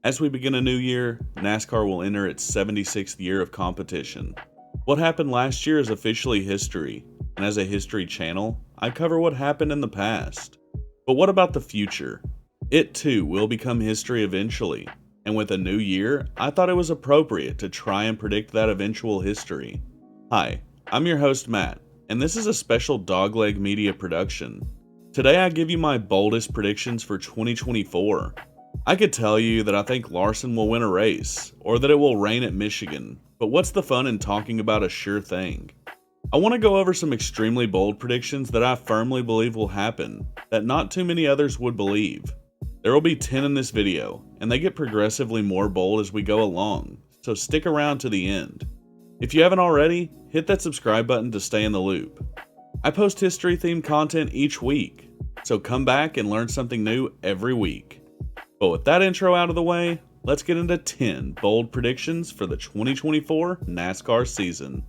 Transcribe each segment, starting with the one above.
As we begin a new year, NASCAR will enter its 76th year of competition. What happened last year is officially history, and as a history channel, I cover what happened in the past. But what about the future? It too will become history eventually, and with a new year, I thought it was appropriate to try and predict that eventual history. Hi, I'm your host Matt, and this is a special Dogleg Media production. Today I give you my boldest predictions for 2024. I could tell you that I think Larson will win a race, or that it will rain at Michigan, but what's the fun in talking about a sure thing? I want to go over some extremely bold predictions that I firmly believe will happen, that not too many others would believe. There will be 10 in this video, and they get progressively more bold as we go along, so stick around to the end. If you haven't already, hit that subscribe button to stay in the loop. I post history-themed content each week, so come back and learn something new every week. But with that intro out of the way, let's get into 10 bold predictions for the 2024 NASCAR season.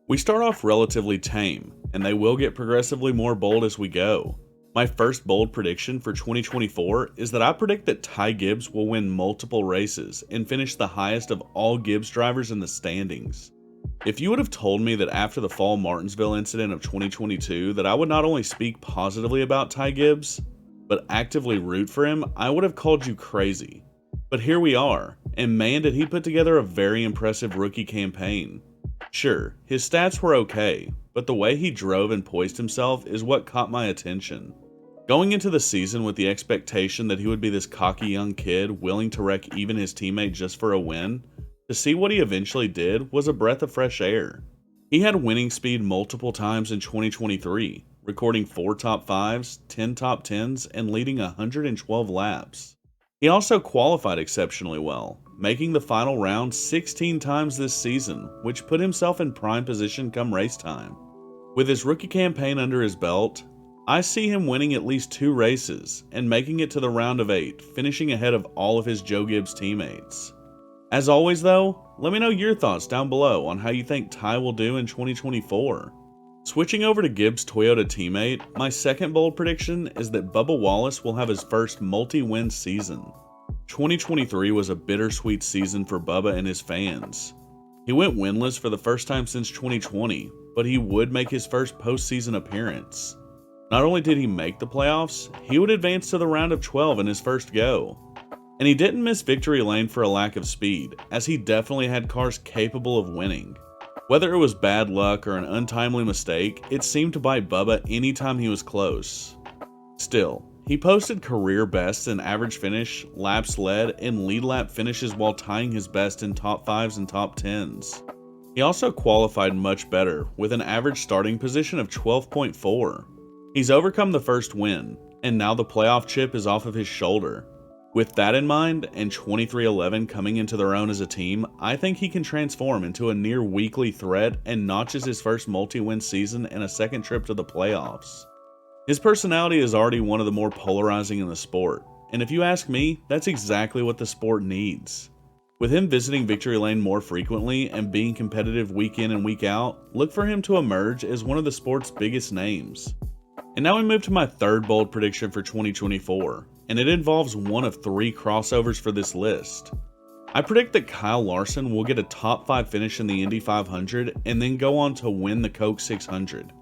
We start off relatively tame, and they will get progressively more bold as we go. My first bold prediction for 2024 is that I predict that Tai Gibbs will win multiple races and finish the highest of all Gibbs drivers in the standings. If you would have told me that after the fall Martinsville incident of 2022 that I would not only speak positively about Tai Gibbs, but actively root for him, I would have called you crazy. But here we are, and man did he put together a very impressive rookie campaign. Sure, his stats were okay, but the way he drove and poised himself is what caught my attention. Going into the season with the expectation that he would be this cocky young kid willing to wreck even his teammate just for a win, to see what he eventually did was a breath of fresh air. He had winning speed multiple times in 2023, recording 4 top 5s, 10 top 10s, and leading 112 laps. He also qualified exceptionally well, making the final round 16 times this season, which put himself in prime position come race time. With his rookie campaign under his belt, I see him winning at least 2 races and making it to the round of 8, finishing ahead of all of his Joe Gibbs teammates. As always though, let me know your thoughts down below on how you think Tai will do in 2024. Switching over to Gibbs' Toyota teammate, my second bold prediction is that Bubba Wallace will have his first multi-win season. 2023 was a bittersweet season for Bubba and his fans. He went winless for the first time since 2020, but he would make his first postseason appearance. Not only did he make the playoffs, he would advance to the round of 12 in his first go. And he didn't miss victory lane for a lack of speed, as he definitely had cars capable of winning. Whether it was bad luck or an untimely mistake, it seemed to bite Bubba anytime he was close. Still, he posted career bests in average finish, laps led, and lead lap finishes while tying his best in top 5s and top 10s. He also qualified much better, with an average starting position of 12.4. He's overcome the first win, and now the playoff chip is off of his shoulder. With that in mind, and 23XI coming into their own as a team, I think he can transform into a near weekly threat and notches his first multi-win season and a second trip to the playoffs. His personality is already one of the more polarizing in the sport, and if you ask me, that's exactly what the sport needs. With him visiting victory lane more frequently and being competitive week in and week out, look for him to emerge as one of the sport's biggest names. And now we move to my third bold prediction for 2024, and it involves one of 3 crossovers for this list. I predict that Kyle Larson will get a top 5 finish in the Indy 500 and then go on to win the Coke 600.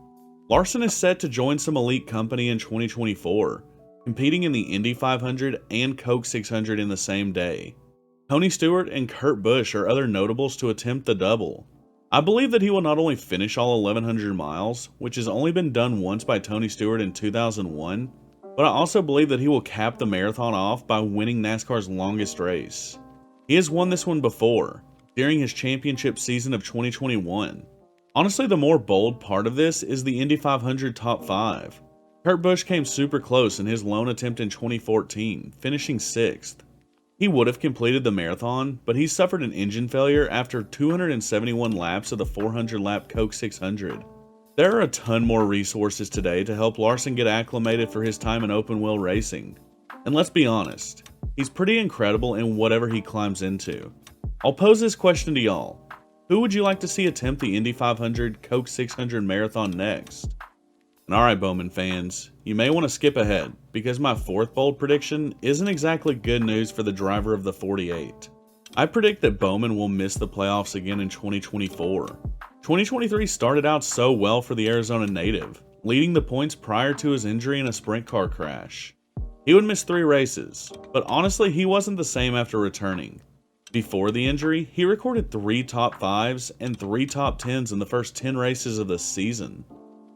Larson is set to join some elite company in 2024, competing in the Indy 500 and Coke 600 in the same day. Tony Stewart and Kurt Busch are other notables to attempt the double. I believe that he will not only finish all 1,100 miles, which has only been done once by Tony Stewart in 2001, but I also believe that he will cap the marathon off by winning NASCAR's longest race. He has won this one before, during his championship season of 2021. Honestly, the more bold part of this is the Indy 500 top 5. Kurt Busch came super close in his lone attempt in 2014, finishing 6th. He would have completed the marathon, but he suffered an engine failure after 271 laps of the 400-lap Coke 600. There are a ton more resources today to help Larson get acclimated for his time in open wheel racing. And let's be honest, he's pretty incredible in whatever he climbs into. I'll pose this question to y'all. Who would you like to see attempt the Indy 500 Coke 600 marathon next? And alright Bowman fans, you may want to skip ahead, because my fourth bold prediction isn't exactly good news for the driver of the 48. I predict that Bowman will miss the playoffs again in 2024. 2023 started out so well for the Arizona native, leading the points prior to his injury in a sprint car crash. He would miss 3 races, but honestly he wasn't the same after returning. Before the injury, he recorded 3 top 5s and 3 top 10s in the first 10 races of the season.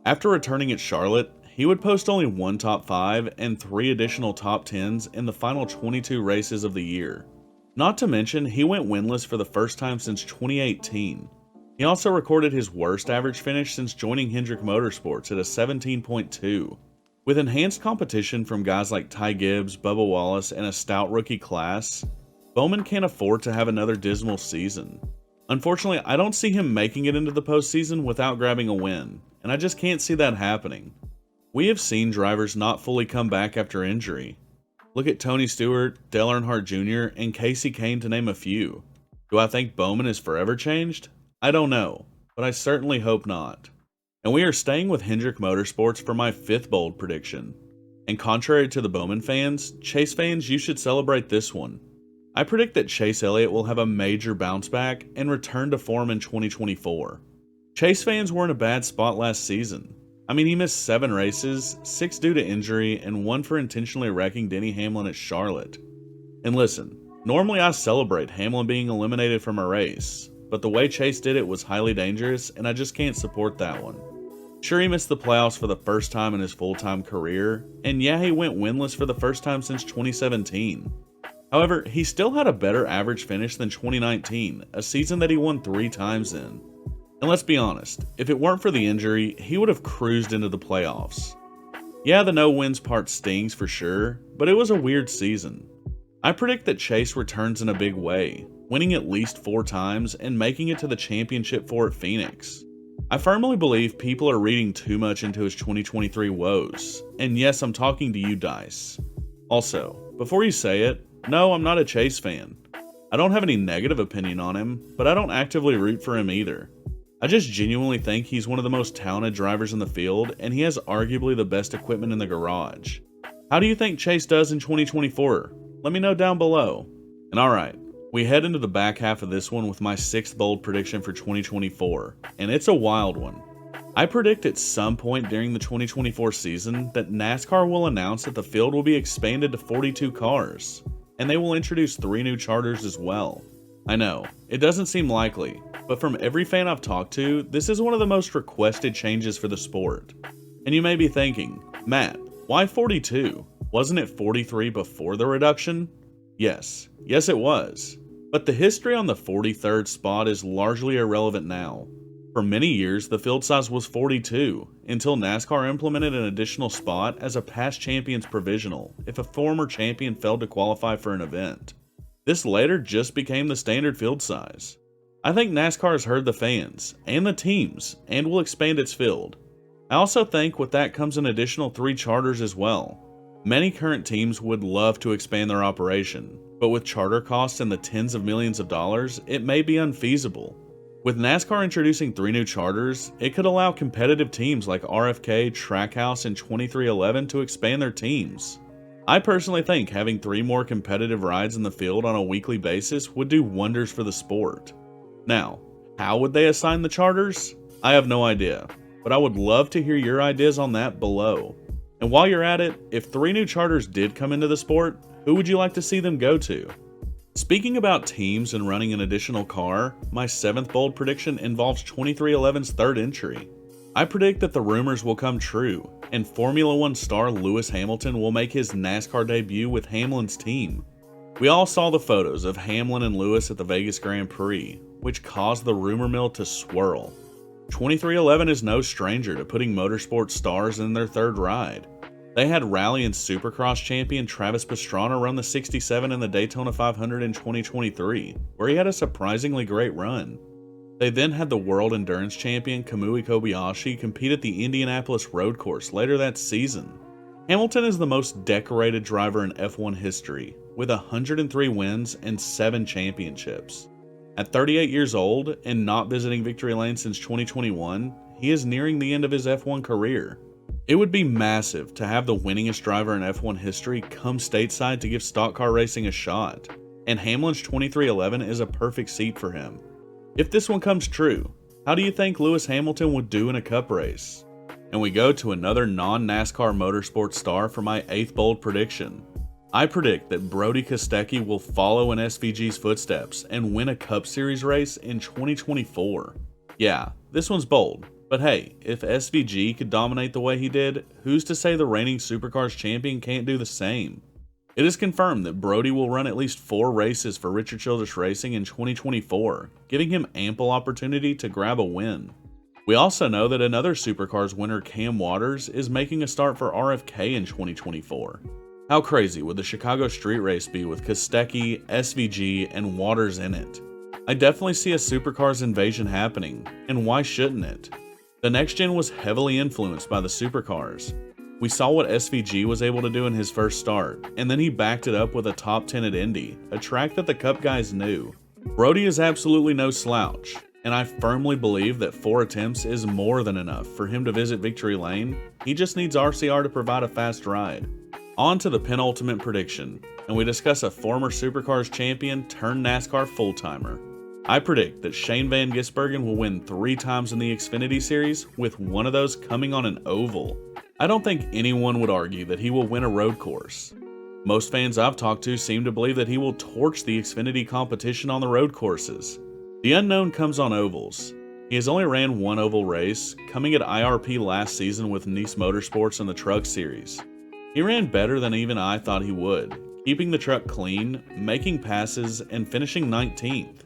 After returning at Charlotte, he would post only 1 top 5 and 3 additional top 10s in the final 22 races of the year. Not to mention, he went winless for the first time since 2018. He also recorded his worst average finish since joining Hendrick Motorsports at a 17.2. With enhanced competition from guys like Tai Gibbs, Bubba Wallace, and a stout rookie class, Bowman can't afford to have another dismal season. Unfortunately, I don't see him making it into the postseason without grabbing a win, and I just can't see that happening. We have seen drivers not fully come back after injury. Look at Tony Stewart, Dale Earnhardt Jr., and Casey Kane to name a few. Do I think Bowman is forever changed? I don't know, but I certainly hope not. And we are staying with Hendrick Motorsports for my 5th bold prediction. And contrary to the Bowman fans, Chase fans, you should celebrate this one. I predict that Chase Elliott will have a major bounce back and return to form in 2024. Chase fans were in a bad spot last season. I mean, he missed 7 races, 6 due to injury, and 1 for intentionally wrecking Denny Hamlin at Charlotte. And listen, normally I celebrate Hamlin being eliminated from a race, but the way Chase did it was highly dangerous, and I just can't support that one. Sure, he missed the playoffs for the first time in his full-time career, and yeah, he went winless for the first time since 2017. However, he still had a better average finish than 2019, a season that he won 3 times in. And let's be honest, if it weren't for the injury, he would have cruised into the playoffs. Yeah, the no wins part stings for sure, but it was a weird season. I predict that Chase returns in a big way, winning at least 4 times and making it to the championship 4 at Phoenix. I firmly believe people are reading too much into his 2023 woes, and yes, I'm talking to you, Dice. Also, before you say it, no, I'm not a Chase fan. I don't have any negative opinion on him, but I don't actively root for him either. I just genuinely think he's one of the most talented drivers in the field, and he has arguably the best equipment in the garage. How do you think Chase does in 2024? Let me know down below. And alright, we head into the back half of this one with my 6th bold prediction for 2024, and it's a wild one. I predict at some point during the 2024 season that NASCAR will announce that the field will be expanded to 42 cars, and they will introduce 3 new charters as well. I know, it doesn't seem likely, but from every fan I've talked to, this is one of the most requested changes for the sport. And you may be thinking, Matt, why 42? Wasn't it 43 before the reduction? Yes it was. But the history on the 43rd spot is largely irrelevant now. For many years, the field size was 42, until NASCAR implemented an additional spot as a past champion's provisional if a former champion failed to qualify for an event. This later just became the standard field size. I think NASCAR has heard the fans and the teams and will expand its field. I also think with that comes an additional 3 charters as well. Many current teams would love to expand their operation, but with charter costs in the tens of millions of dollars, it may be unfeasible. With NASCAR introducing 3 new charters, it could allow competitive teams like RFK, Trackhouse, and 2311 to expand their teams. I personally think having 3 more competitive rides in the field on a weekly basis would do wonders for the sport. Now, how would they assign the charters? I have no idea, but I would love to hear your ideas on that below. And while you're at it, if 3 new charters did come into the sport, who would you like to see them go to? Speaking about teams and running an additional car, my 7th bold prediction involves 2311's 3rd entry. I predict that the rumors will come true, and Formula 1 star Lewis Hamilton will make his NASCAR debut with Hamlin's team. We all saw the photos of Hamlin and Lewis at the Vegas Grand Prix, which caused the rumor mill to swirl. 2311 is no stranger to putting motorsport stars in their 3rd ride. They had Rally and Supercross champion Travis Pastrana run the 67 in the Daytona 500 in 2023, where he had a surprisingly great run. They then had the World Endurance champion Kamui Kobayashi compete at the Indianapolis Road Course later that season. Hamilton is the most decorated driver in F1 history, with 103 wins and 7 championships. At 38 years old and not visiting victory lane since 2021, he is nearing the end of his F1 career. It would be massive to have the winningest driver in F1 history come stateside to give stock car racing a shot, and Hamlin's 2311 is a perfect seat for him. If this one comes true, how do you think Lewis Hamilton would do in a cup race? And we go to another non-NASCAR motorsport star for my 8th bold prediction. I predict that Brody Kostecki will follow in SVG's footsteps and win a Cup Series race in 2024. Yeah, this one's bold, but hey, if SVG could dominate the way he did, who's to say the reigning Supercars champion can't do the same? It is confirmed that Brody will run at least 4 races for Richard Childress Racing in 2024, giving him ample opportunity to grab a win. We also know that another Supercars winner, Cam Waters, is making a start for RFK in 2024. How crazy would the Chicago street race be with Kostecki, SVG, and Waters in it? I definitely see a Supercars invasion happening, and why shouldn't it? The next gen was heavily influenced by the Supercars. We saw what SVG was able to do in his first start, and then he backed it up with a top 10 at Indy, a track that the Cup guys knew. Brody is absolutely no slouch, and I firmly believe that 4 attempts is more than enough for him to visit victory lane. He just needs RCR to provide a fast ride. On to the penultimate prediction, and we discuss a former Supercars champion turned NASCAR full-timer. I predict that Shane Van Gisbergen will win 3 times in the Xfinity Series, with one of those coming on an oval. I don't think anyone would argue that he will win a road course. Most fans I've talked to seem to believe that he will torch the Xfinity competition on the road courses. The unknown comes on ovals. He has only ran 1 oval race, coming at IRP last season with Nice Motorsports in the Truck Series. He ran better than even I thought he would, keeping the truck clean, making passes, and finishing 19th.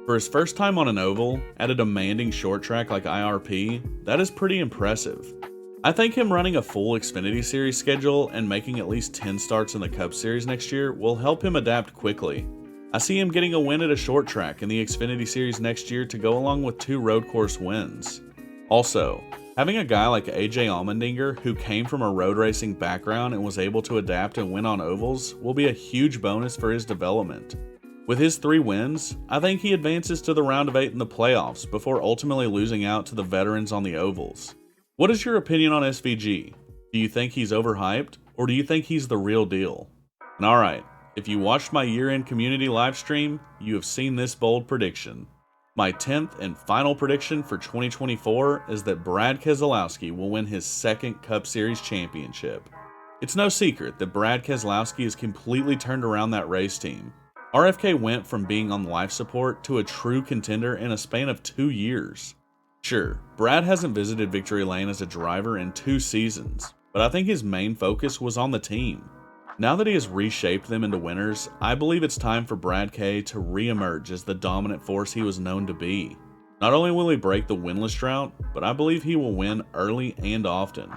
For his first time on an oval, at a demanding short track like IRP, that is pretty impressive. I think him running a full Xfinity Series schedule and making at least 10 starts in the Cup Series next year will help him adapt quickly. I see him getting a win at a short track in the Xfinity Series next year to go along with 2 road course wins. Also, having a guy like AJ Allmendinger, who came from a road racing background and was able to adapt and win on ovals, will be a huge bonus for his development. With his 3 wins, I think he advances to the round of 8 in the playoffs before ultimately losing out to the veterans on the ovals. What is your opinion on SVG? Do you think he's overhyped, or do you think he's the real deal? And alright, if you watched my year-end community livestream, you have seen this bold prediction. My 10th and final prediction for 2024 is that Brad Keselowski will win his 2nd Cup Series championship. It's no secret that Brad Keselowski has completely turned around that race team. RFK went from being on life support to a true contender in a span of 2 years. Sure, Brad hasn't visited victory lane as a driver in 2 seasons, but I think his main focus was on the team. Now that he has reshaped them into winners, I believe it's time for Brad K to re-emerge as the dominant force he was known to be. Not only will he break the winless drought, but I believe he will win early and often.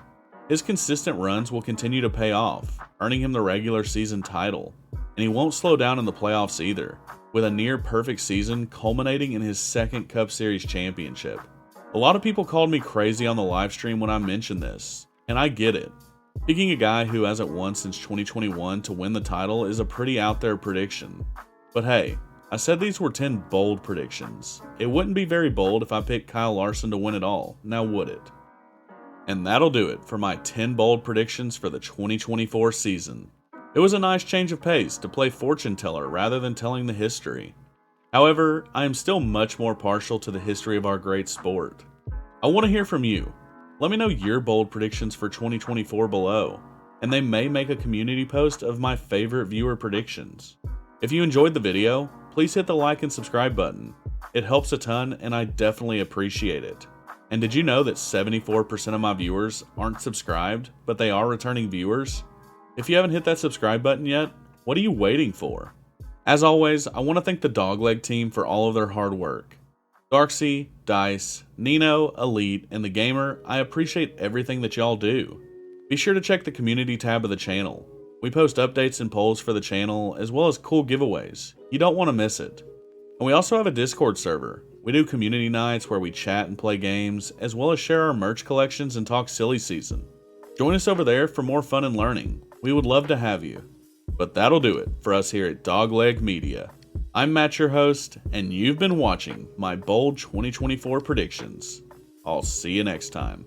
His consistent runs will continue to pay off, earning him the regular season title. And he won't slow down in the playoffs either, with a near perfect season culminating in his 2nd Cup Series championship. A lot of people called me crazy on the live stream when I mentioned this, and I get it. Picking a guy who hasn't won since 2021 to win the title is a pretty out there prediction. But hey, I said these were 10 bold predictions. It wouldn't be very bold if I picked Kyle Larson to win it all, now would it? And that'll do it for my 10 bold predictions for the 2024 season. It was a nice change of pace to play fortune teller rather than telling the history. However, I am still much more partial to the history of our great sport. I want to hear from you. Let me know your bold predictions for 2024 below, and they may make a community post of my favorite viewer predictions. If you enjoyed the video, please hit the like and subscribe button. It helps a ton and I definitely appreciate it. And did you know that 74% of my viewers aren't subscribed, but they are returning viewers? If you haven't hit that subscribe button yet, what are you waiting for? As always, I want to thank the Dogleg team for all of their hard work. Darksy, Dice, Nino, Elliott, and the Gamer, I appreciate everything that y'all do. Be sure to check the community tab of the channel. We post updates and polls for the channel, as well as cool giveaways. You don't want to miss it. And we also have a Discord server. We do community nights where we chat and play games, as well as share our merch collections and talk silly season. Join us over there for more fun and learning. We would love to have you. But that'll do it for us here at Dogleg Media. I'm Matt, your host, and you've been watching my bold 2024 predictions. I'll see you next time.